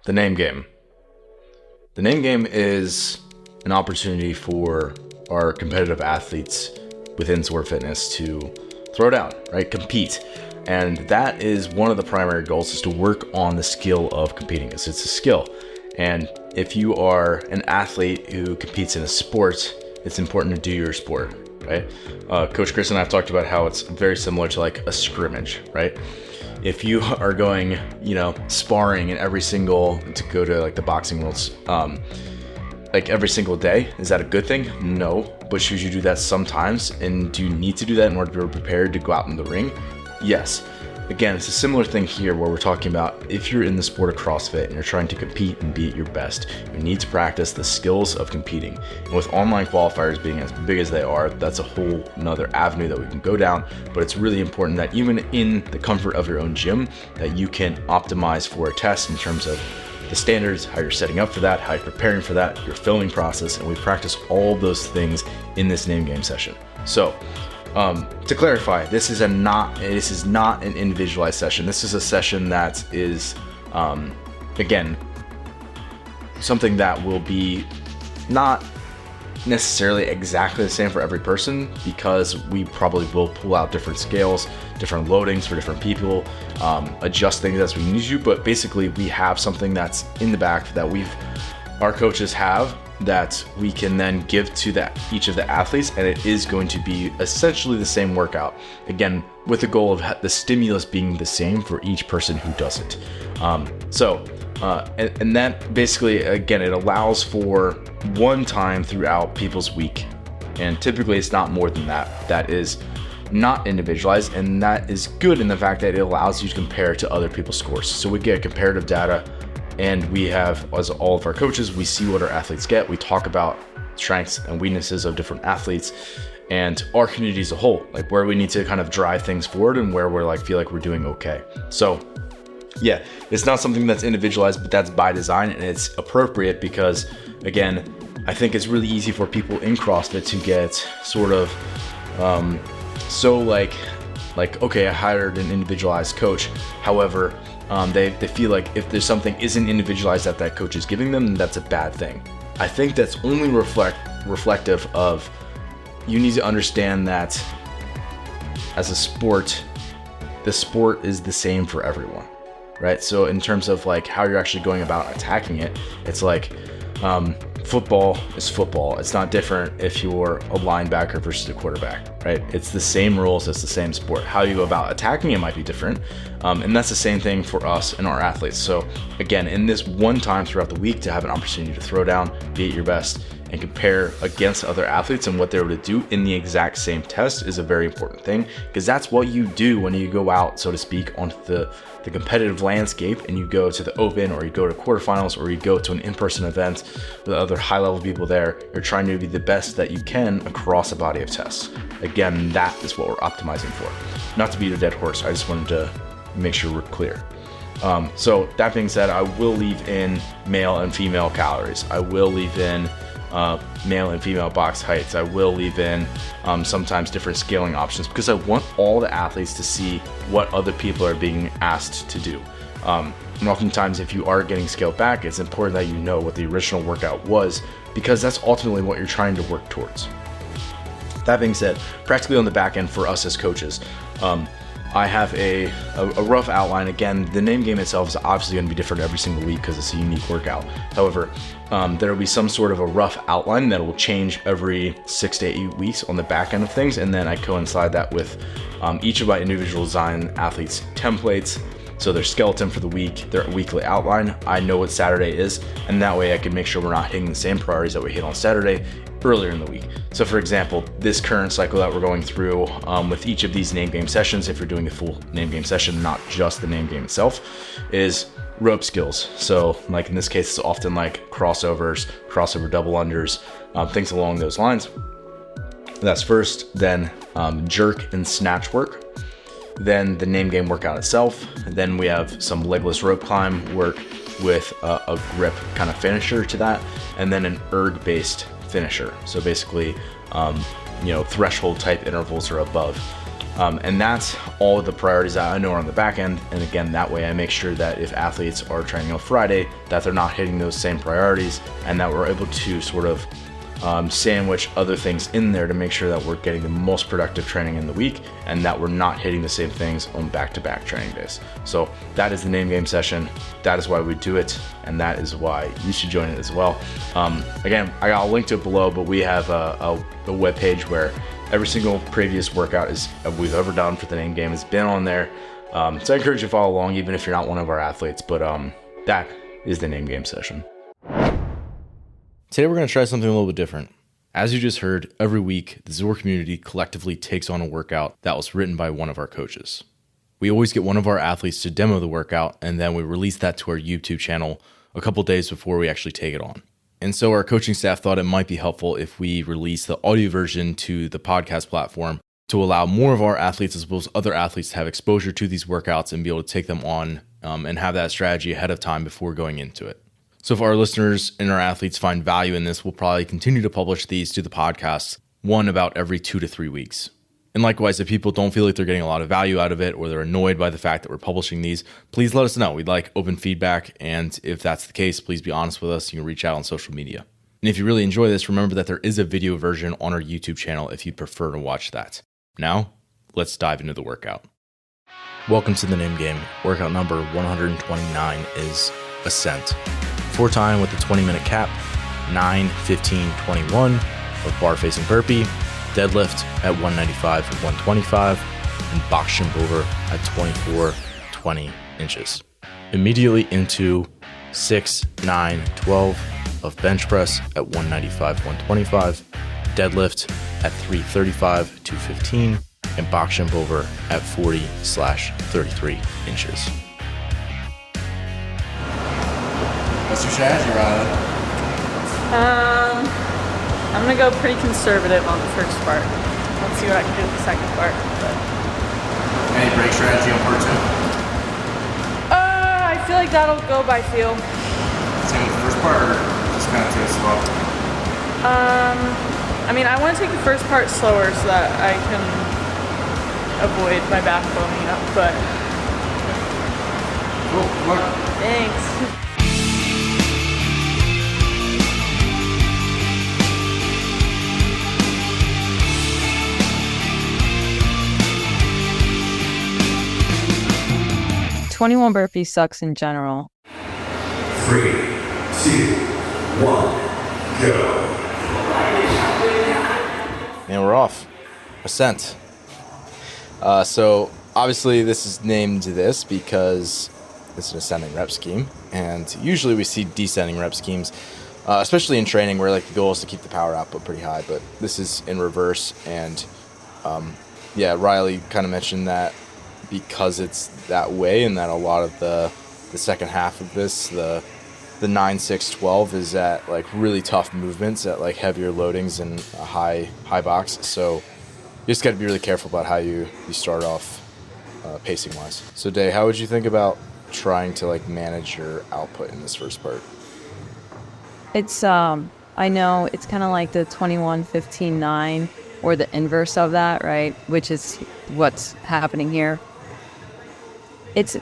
The name game. The name game is an opportunity for our competitive athletes within Sport Fitness to throw down, right? Compete. And that is one of the primary goals, is to work on the skill of competing. It's a skill. And if you are an athlete who competes in a sport, it's important to do your sport, right? Coach Chris and I have talked about how it's very similar to like a scrimmage, right? If you are going, sparring in every single, to go to like the boxing worlds, like every single day, is that a good thing? No. But should you do that sometimes? And do you need to do that in order to be prepared to go out in the ring? Yes. Again, it's a similar thing here where we're talking about if you're in the sport of CrossFit and you're trying to compete and be at your best, you need to practice the skills of competing. And with online qualifiers being as big as they are, that's a whole nother avenue that we can go down. But it's really important that even in the comfort of your own gym, that you can optimize for a test in terms of the standards, how you're setting up for that, how you're preparing for that, your filming process, and we practice all those things in this name game session. So, to clarify, this is not an individualized session. This is a session that is, again, something that will be not necessarily exactly the same for every person, because we probably will pull out different scales, different loadings for different people, adjust things as we need to, but basically we have something that's in the back that our coaches have that we can then give to each of the athletes, and it is going to be essentially the same workout, again with the goal of the stimulus being the same for each person who does it. And that basically, again, it allows for one time throughout people's week, and typically it's not more than that. That is not individualized, and that is good in the fact that it allows you to compare to other people's scores. So we get comparative data, and we have, as all of our coaches, we see what our athletes get. We talk about strengths and weaknesses of different athletes and our community as a whole, like where we need to kind of drive things forward and where we're feel like we're doing okay. So yeah, it's not something that's individualized, but that's by design, and it's appropriate because, again, I think it's really easy for people in CrossFit to get sort of okay, I hired an individualized coach. However, they feel like if there's something isn't individualized that coach is giving them, then that's a bad thing. I think that's only reflective of, you need to understand that as a sport, the sport is the same for everyone, right? So in terms of how you're actually going about attacking it, it's football is football. It's not different if you're a linebacker versus a quarterback, right? It's the same rules, it's the same sport. How you go about attacking it might be different. And that's the same thing for us and our athletes. So again, in this one time throughout the week to have an opportunity to throw down, be at your best, and compare against other athletes and what they're able to do in the exact same test is a very important thing, because that's what you do when you go out, so to speak, onto the competitive landscape and you go to the open, or you go to quarterfinals, or you go to an in-person event with other high-level people there. You're trying to be the best that you can across a body of tests. Again, that is what we're optimizing for. Not to beat a dead horse, I just wanted to make sure we're clear. So that being said, I will leave in male and female calories. I will leave in male and female box heights. I will leave in sometimes different scaling options, because I want all the athletes to see what other people are being asked to do. And oftentimes, if you are getting scaled back, it's important that you know what the original workout was, because that's ultimately what you're trying to work towards. That being said, practically on the back end for us as coaches, I have a rough outline. Again, the name game itself is obviously going to be different every single week because it's a unique workout. However, there will be some sort of a rough outline that will change every 6 to 8 weeks on the back end of things, and then I coincide that with each of my individual design athletes' templates. So their skeleton for the week, their weekly outline, I know what Saturday is, and that way I can make sure we're not hitting the same priorities that we hit on Saturday earlier in the week. So for example, this current cycle that we're going through with each of these name game sessions, if you're doing a full name game session, not just the name game itself, is rope skills. So in this case, it's often crossovers, crossover double unders, things along those lines. That's first, then jerk and snatch work. Then the name game workout itself. Then we have some legless rope climb work with a grip kind of finisher to that, and then an erg based finisher. So basically, threshold type intervals or above. And that's all the priorities that I know are on the back end. And again, that way I make sure that if athletes are training on Friday, that they're not hitting those same priorities, and that we're able to sort of sandwich other things in there to make sure that we're getting the most productive training in the week, and that we're not hitting the same things on back-to-back training days. So that is the name game session. That is why we do it, and that is why you should join it as well. Again, I'll link to it below, but we have a web page where every single previous workout we've ever done for the name game has been on there. So I encourage you to follow along, even if you're not one of our athletes, but that is the name game session. Today we're going to try something a little bit different. As you just heard, every week the Zor community collectively takes on a workout that was written by one of our coaches. We always get one of our athletes to demo the workout, and then we release that to our YouTube channel a couple days before we actually take it on. And so our coaching staff thought it might be helpful if we release the audio version to the podcast platform to allow more of our athletes as well as other athletes to have exposure to these workouts and be able to take them on and have that strategy ahead of time before going into it. So if our listeners and our athletes find value in this, we'll probably continue to publish these to the podcast, one about every 2 to 3 weeks. And likewise, if people don't feel like they're getting a lot of value out of it, or they're annoyed by the fact that we're publishing these, please let us know. We'd like open feedback. And if that's the case, please be honest with us. You can reach out on social media. And if you really enjoy this, remember that there is a video version on our YouTube channel if you'd prefer to watch that. Now, let's dive into the workout. Welcome to the name game. Workout number 129 is Ascent. 4-time with a 20-minute cap, 9, 15, 21 of bar facing burpee, deadlift at 195 and 125, and box jump over at 24, 20 inches. Immediately into 6, 9, 12 of bench press at 195, 125, deadlift at 335, 215, and box jump over at 40/33 inches. What's your strategy, Riley? I'm gonna go pretty conservative on the first part. Let's see what I can do with the second part. But Any break strategy on part 2? I feel like that'll go by feel. Same with the first part, or just kind of take it slow? I mean, I want to take the first part slower so that I can avoid my back boning up, but Cool, good luck. thanks. "21 burpees sucks in general." 3, 2, 1, go. And we're off. Ascent. So obviously this is named this because it's an ascending rep scheme, and usually we see descending rep schemes, especially in training where like the goal is to keep the power output pretty high, but this is in reverse. And Riley kind of mentioned that because it's that way, and that a lot of the second half of this, the 9, 6, 12 is at like really tough movements at like heavier loadings and a high box. So you just got to be really careful about how you start off pacing wise. So Day, how would you think about trying to like manage your output in this first part? It's I know it's kind of like the 21, 15, 9, or the inverse of that, right? Which is what's happening here. It's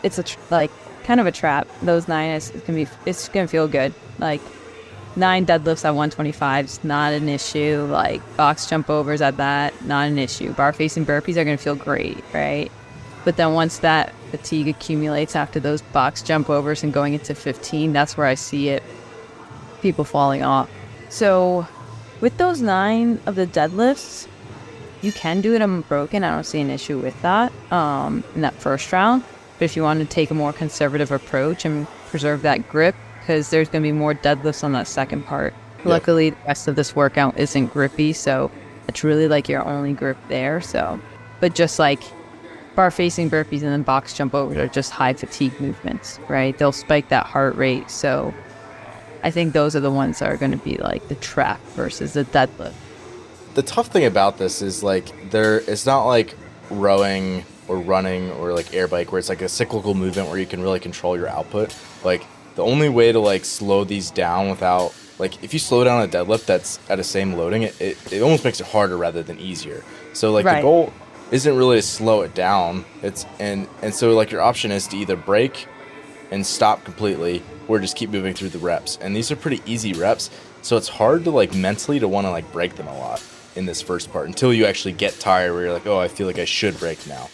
like kind of a trap. Those 9 it's gonna feel good. Like 9 deadlifts at 125 is not an issue. Like box jump overs at that, not an issue. Bar facing burpees are gonna feel great, right? But then once that fatigue accumulates after those box jump overs and going into 15, that's where I see people falling off. So with those 9 of the deadlifts, you can do it unbroken. I don't see an issue with that in that first round. But if you want to take a more conservative approach and preserve that grip, because there's going to be more deadlifts on that second part. Yep. Luckily, the rest of this workout isn't grippy, so it's really like your only grip there. So, but just like bar facing burpees and then box jump overs are just high fatigue movements, right? They'll spike that heart rate. So I think those are the ones that are going to be like the trap versus the deadlift. The tough thing about this is like it's not like rowing or running or like air bike where it's like a cyclical movement where you can really control your output. Like the only way to like slow these down without like if you slow down a deadlift that's at the same loading, it almost makes it harder rather than easier. So like right. isn't really to slow it down. It's and so like your option is to either break and stop completely or just keep moving through the reps. And these are pretty easy reps, so it's hard to like mentally to want to like break them a lot in this first part until you actually get tired where you're like, oh, I feel like I should break now.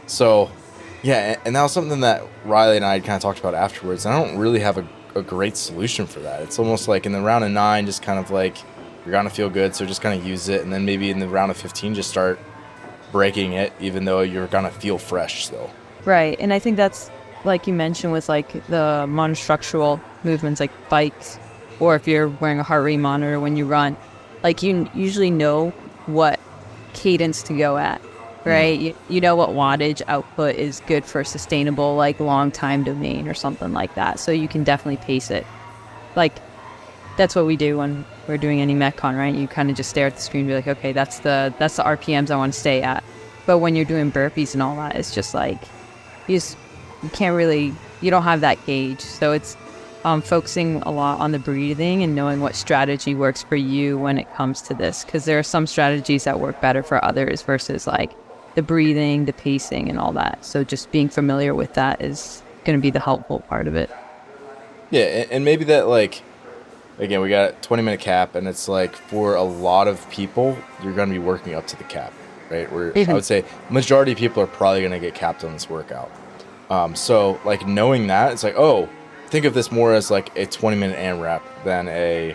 So yeah, and that was something that Riley and I had kind of talked about afterwards. And I don't really have a great solution for that. It's almost like in the round of 9, just kind of like you're gonna feel good, so just kind of use it, and then maybe in the round of 15 just start breaking it, even though you're gonna feel fresh still. Right, and I think that's like you mentioned with like the monostructural movements like bikes, or if you're wearing a heart rate monitor when you run, like you usually know what cadence to go at, right? You know what wattage output is good for sustainable like long time domain or something like that, so you can definitely pace it. Like that's what we do when we're doing any Metcon, right? You kind of just stare at the screen and be like, okay, that's the RPMs I want to stay at. But when you're doing burpees and all that, it's just like you can't really, you don't have that gauge. So it's focusing a lot on the breathing and knowing what strategy works for you when it comes to this, because there are some strategies that work better for others versus like the breathing, the pacing, and all that. So just being familiar with that is going to be the helpful part of it. Yeah, and maybe that like, again, we got a 20-minute cap, and it's like for a lot of people, you're going to be working up to the cap, right? I would say majority of people are probably going to get capped on this workout. So like knowing that, it's like, oh, think of this more as like a 20-minute AMRAP than a,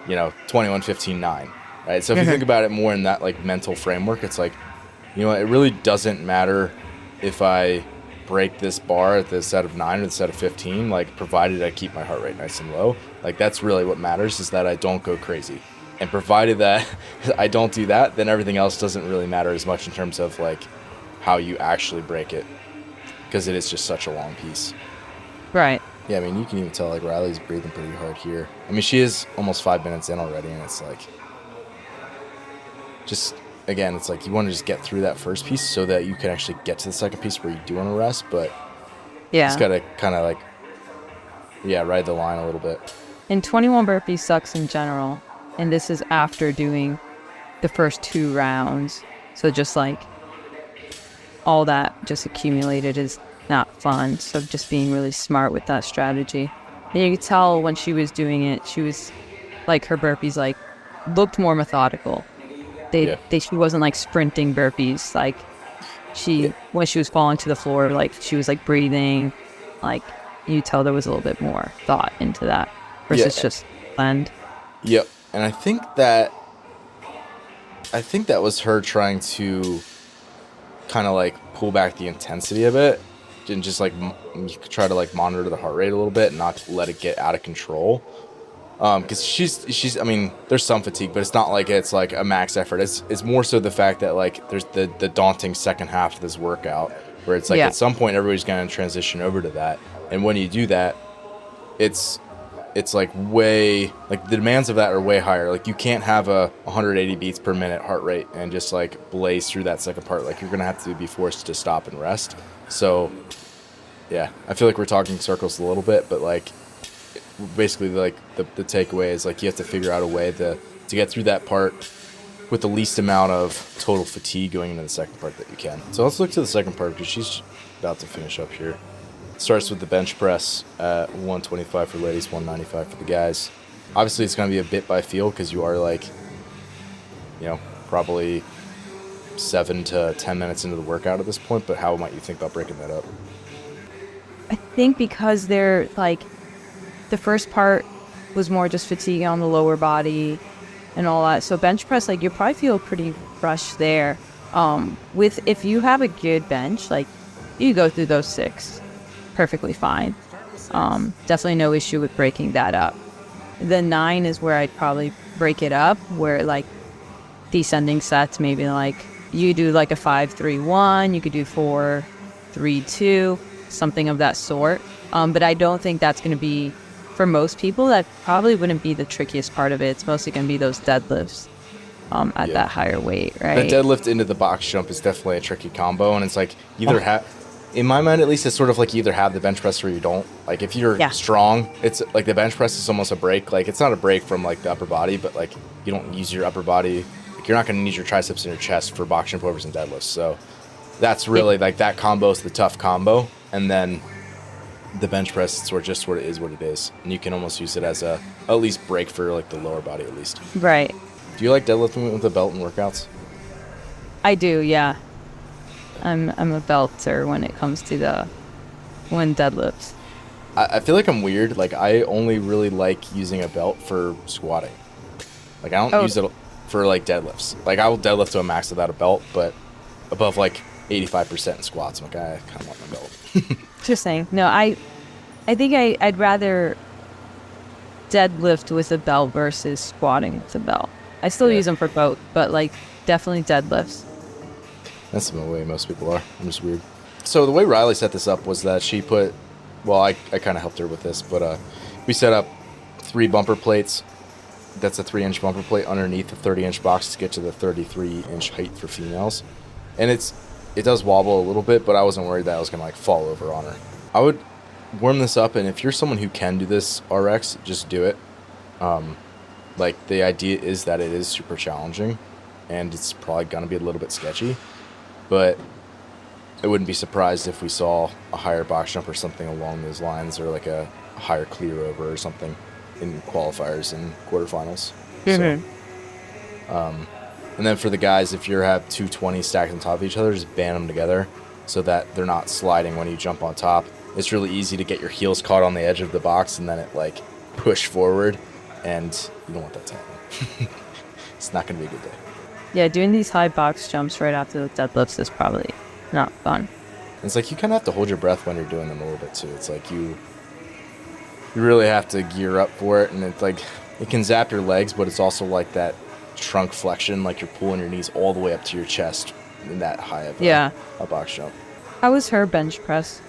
21-15-9, right? So if you think about it more in that like mental framework, it's like, it really doesn't matter if I break this bar at the set of 9 or the set of 15, like provided I keep my heart rate nice and low. Like that's really what matters, is that I don't go crazy. And provided that I don't do that, then everything else doesn't really matter as much in terms of like how you actually break it, because it is just such a long piece. Right. Yeah, I mean, you can even tell like Riley's breathing pretty hard here. I mean, she is almost 5 minutes in already, and it's like, just again, it's like you want to just get through that first piece so that you can actually get to the second piece where you do want to rest, but you just got to kind of like, ride the line a little bit. And 21 burpees sucks in general, and this is after doing the first 2 rounds. So just like all that just accumulated is not fun. So just being really smart with that strategy. And you could tell when she was doing it, she was like, her burpees like looked more methodical. She wasn't like sprinting burpees. Like when she was falling to the floor, like she was like breathing, like you tell there was a little bit more thought into that versus just blend. Yep. And I think that was her trying to kind of like pull back the intensity of it and just like try to like monitor the heart rate a little bit and not let it get out of control. Because she's I mean, there's some fatigue, but it's not like it's like a max effort. It's more so the fact that like there's the daunting second half of this workout where it's like at some point everybody's going to transition over to that. And when you do that, it's like way, like the demands of that are way higher. Like you can't have a 180 beats per minute heart rate and just like blaze through that second part. Like you're going to have to be forced to stop and rest. So yeah, I feel like we're talking circles a little bit, but like basically like the takeaway is like you have to figure out a way to get through that part with the least amount of total fatigue going into the second part that you can. So let's look to the second part because she's about to finish up here. Starts with the bench press at 125 for ladies, 195 for the guys. Obviously, it's going to be a bit by feel because you are like, probably 7 to 10 minutes into the workout at this point. But how might you think about breaking that up? I think because they're like, the first part was more just fatigue on the lower body and all that. So bench press, like you probably feel pretty fresh there. If you have a good bench, like you go through those 6. Perfectly fine. Definitely no issue with breaking that up. The 9 is where I'd probably break it up, where like descending sets, maybe like you do like a 5-3-1, you could do 4-3-2, something of that sort. But I don't think that's going to be, for most people, that probably wouldn't be the trickiest part of it. It's mostly going to be those deadlifts at that higher weight, right? The deadlift into the box jump is definitely a tricky combo, and it's like either in my mind, at least, it's sort of like you either have the bench press or you don't. Like, if you're strong, it's like the bench press is almost a break. Like, it's not a break from, like, the upper body, but, like, you don't use your upper body. Like, you're not going to use your triceps and your chest for box jump overs and deadlifts. So That's really like that combo is the tough combo, and then the bench press is just what it is, and you can almost use it as a at least break for like the lower body at least. Right. Do you like deadlifting with a belt in workouts? I do, yeah. I'm a belter when it comes to when deadlifts. I feel like I'm weird. Like I only really like using a belt for squatting. Like I don't use it for like deadlifts. Like I will deadlift to a max without a belt, but above like 85% in squats, I'm like I kind of want my belt. Interesting. No, I think I'd rather deadlift with a belt versus squatting with a belt. I still use them for both, but like definitely deadlifts. That's the way most people are. I'm just weird. So the way Riley set this up was that she put, well, I kind of helped her with this, but we set up 3 bumper plates. That's a 3-inch bumper plate underneath the 30-inch box to get to the 33-inch height for females. And it does wobble a little bit, but I wasn't worried that I was going to like fall over on her. I would warm this up, and if you're someone who can do this RX, just do it. Like the idea is that it is super challenging, and it's probably going to be a little bit sketchy, but I wouldn't be surprised if we saw a higher box jump or something along those lines, or like a higher clear over or something in qualifiers and quarterfinals. Mm-hmm. So, and then for the guys, if you have 220 stacked on top of each other, just band them together so that they're not sliding when you jump on top. It's really easy to get your heels caught on the edge of the box and then it like push forward, and you don't want that to happen. It's not going to be a good day. Yeah, doing these high box jumps right after the deadlifts is probably not fun. It's like you kind of have to hold your breath when you're doing them a little bit too. It's like you really have to gear up for it, and it's like it can zap your legs, but it's also like that trunk flexion, like you're pulling your knees all the way up to your chest in that high of a box jump. How was her bench press?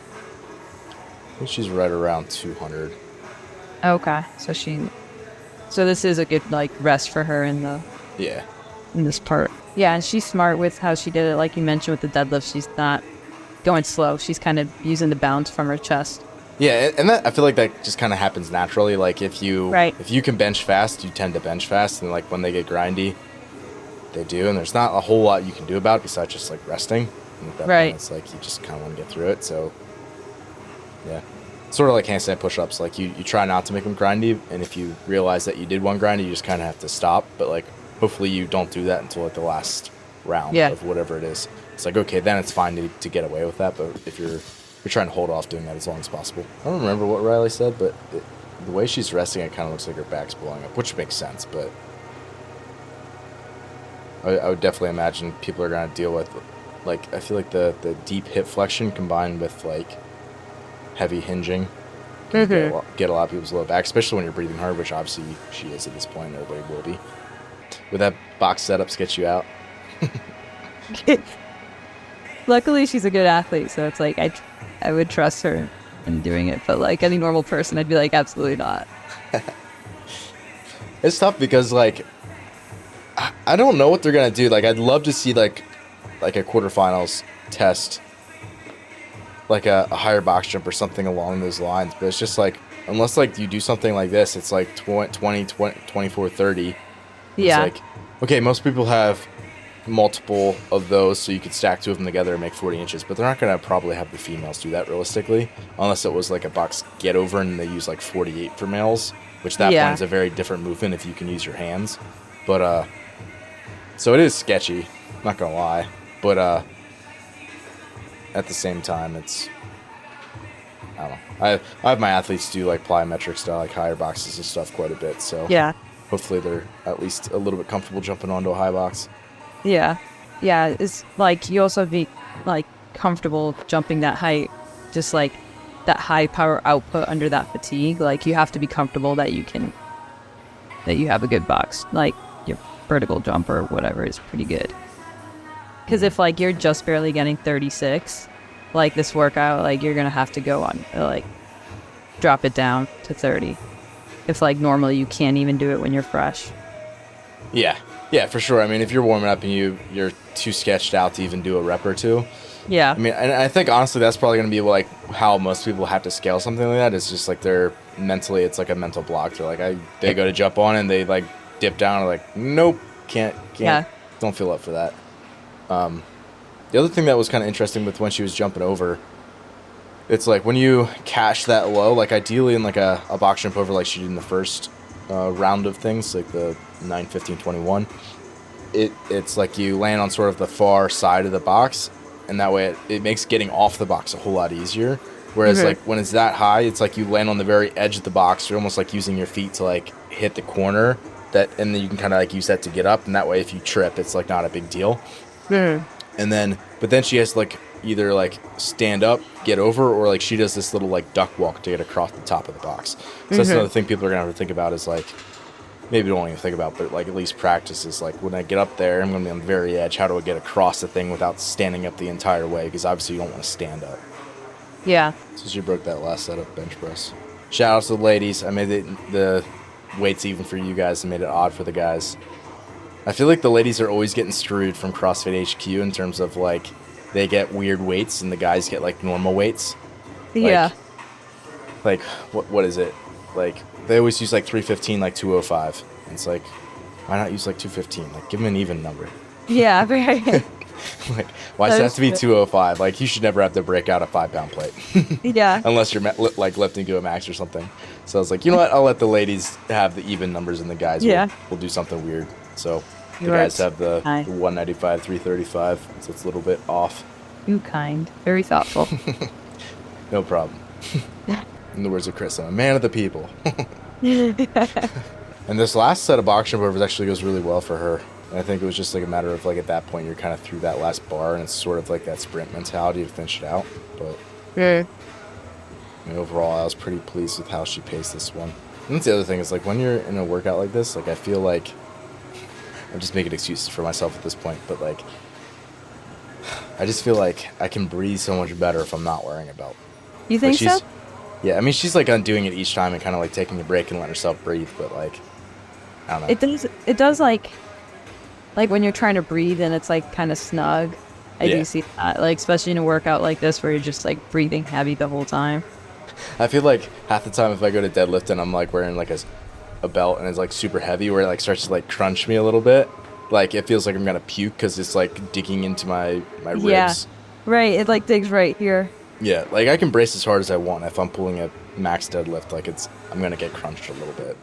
I think she's right around 200. Okay, so this is a good like rest for her in this part. Yeah, and she's smart with how she did it. Like you mentioned with the deadlift, she's not going slow. She's kind of using the bounce from her chest. Yeah, and that I feel like that just kind of happens naturally. Like if you can bench fast, you tend to bench fast, and like when they get grindy, they do. And there's not a whole lot you can do about it besides just like resting. And at that point, it's like you just kind of want to get through it. So yeah, sort of like handstand push-ups. Like you try not to make them grindy, and if you realize that you did one grindy, you just kind of have to stop. But like hopefully you don't do that until like the last round of whatever it is. It's like okay, then it's fine to get away with that. But if you're trying to hold off doing that as long as possible. I don't remember what Riley said, but the way she's resting, it kind of looks like her back's blowing up, which makes sense, but I would definitely imagine people are going to deal with, like, I feel like the deep hip flexion combined with, like, heavy hinging can get a lot of people's low back, especially when you're breathing hard, which obviously she is at this point, everybody will be. Would that box setup sketch you out? Luckily, she's a good athlete, so it's like I would trust her in doing it. But like any normal person, I'd be like, absolutely not. It's tough because like I don't know what they're gonna do. Like I'd love to see like a quarterfinals test, like a higher box jump or something along those lines. But it's just like unless like you do something like this, it's like 20, 24, 30. Yeah. It's like okay, most people have multiple of those, so you could stack 2 of them together and make 40 inches, but they're not going to probably have the females do that realistically, unless it was like a box get over and they use like 48 for males, which that point is a very different movement if you can use your hands. But so it is sketchy, not gonna lie, but at the same time it's, I don't know, I have my athletes do like plyometric style, like higher boxes and stuff quite a bit, so hopefully they're at least a little bit comfortable jumping onto a high box. Yeah, it's like you also be like comfortable jumping that height, just like that high power output under that fatigue. Like you have to be comfortable that you have a good box, like your vertical jump or whatever is pretty good. Because if like you're just barely getting 36, like this workout, like you're gonna have to go on like drop it down to 30. If like normally you can't even do it when you're fresh. Yeah, for sure. I mean, if you're warming up and you're too sketched out to even do a rep or two. Yeah. I mean, and I think honestly that's probably going to be like how most people have to scale something like that. It's just like they're mentally, it's like a mental block. They're like, they go to jump on and they like dip down and like, nope, can't, don't feel up for that. The other thing that was kind of interesting with when she was jumping over, it's like when you cash that low, like ideally in like a box jump over like she did in the first round of things, like the 9, 15, 21, it's like you land on sort of the far side of the box, and that way it makes getting off the box a whole lot easier. Whereas like when it's that high, it's like you land on the very edge of the box. You're almost like using your feet to like hit the corner, and then you can kind of like use that to get up, and that way if you trip, it's like not a big deal. And then, but then she has to like either like stand up, get over, or like she does this little like duck walk to get across the top of the box. So that's another thing people are gonna have to think about is like, maybe don't even think about, but like at least practice is like when I get up there, I'm gonna be on the very edge. How do I get across the thing without standing up the entire way? Because obviously you don't want to stand up. Yeah. So she broke that last set of bench press. Shout out to the ladies. I made the weights even for you guys and made it odd for the guys. I feel like the ladies are always getting screwed from CrossFit HQ in terms of like they get weird weights and the guys get like normal weights. Yeah. Like what is it? Like they always use like 315, like 205. And it's like, why not use like 215? Like give them an even number. Yeah, very. Like why does it have to be 205? Like you should never have to break out a 5-pound plate. Yeah. Unless you're like lifting to a max or something. So I was like, you know what? I'll let the ladies have the even numbers and the guys will do something weird. So the guys have the 195, 335. So it's a little bit off. You kind. Very thoughtful. No problem. In the words of Chris, I'm a man of the people. And this last set of box jump overs actually goes really well for her. And I think it was just like a matter of like at that point you're kind of through that last bar and it's sort of like that sprint mentality to finish it out. But I mean, overall, I was pretty pleased with how she paced this one. And that's the other thing is like when you're in a workout like this, like I feel like I'm just making excuses for myself at this point, but like I just feel like I can breathe so much better if I'm not wearing a belt. You think like so? Yeah, I mean she's like undoing it each time and kind of like taking a break and letting herself breathe, but like I don't know. It does like when you're trying to breathe and it's like kind of snug. I do see that, like especially in a workout like this where you're just like breathing heavy the whole time. I feel like half the time if I go to deadlift and I'm like wearing like a belt and it's like super heavy where it like starts to like crunch me a little bit, like it feels like I'm gonna puke because it's like digging into my ribs. Yeah, right. It like digs right here. Yeah, like I can brace as hard as I want. If I'm pulling a max deadlift, like I'm gonna get crunched a little bit.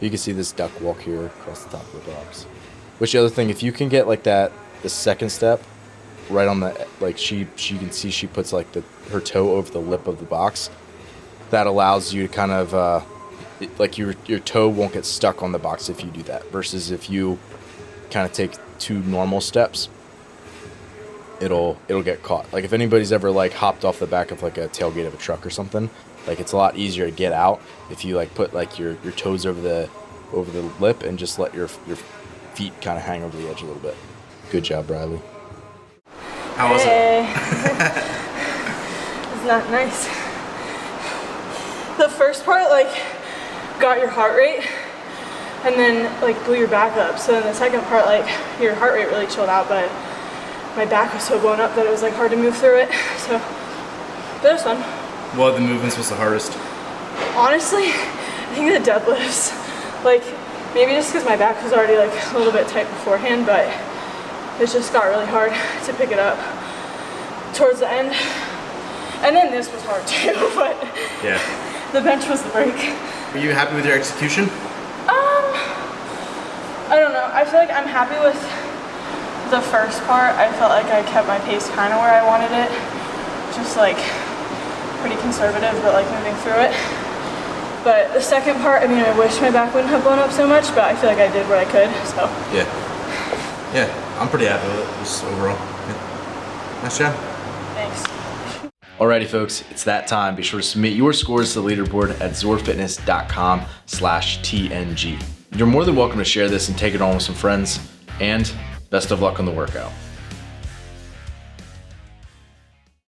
You can see this duck walk here across the top of the box. Which the other thing, if you can get like the second step right on the, like she can see she puts like her toe over the lip of the box. That allows you to kind of, like your toe won't get stuck on the box if you do that. Versus if you kind of take 2 normal steps, it'll get caught. Like if anybody's ever like hopped off the back of like a tailgate of a truck or something, like it's a lot easier to get out if you like put like your toes over the lip and just let your feet kind of hang over the edge a little bit. Good job, Bradley. How was it? It's not nice. The first part like got your heart rate and then like blew your back up. So then the second part like your heart rate really chilled out, but my back was so blown up that it was like hard to move through it. So that was fun. What of the movements was the hardest? Honestly, I think the deadlifts. Like maybe just because my back was already like a little bit tight beforehand, but it just got really hard to pick it up towards the end. And then this was hard too, but yeah, the bench was the break. Were you happy with your execution? I don't know. I feel like I'm happy with the first part. I felt like I kept my pace kind of where I wanted it. Just like pretty conservative, but like moving through it. But the second part, I mean, I wish my back wouldn't have blown up so much, but I feel like I did what I could, so. Yeah, I'm pretty happy with it, just overall. Yeah. Nice job. Thanks. Alrighty, folks, it's that time. Be sure to submit your scores to the leaderboard at zorfitness.com/TNG. You're more than welcome to share this and take it on with some friends, and best of luck on the workout.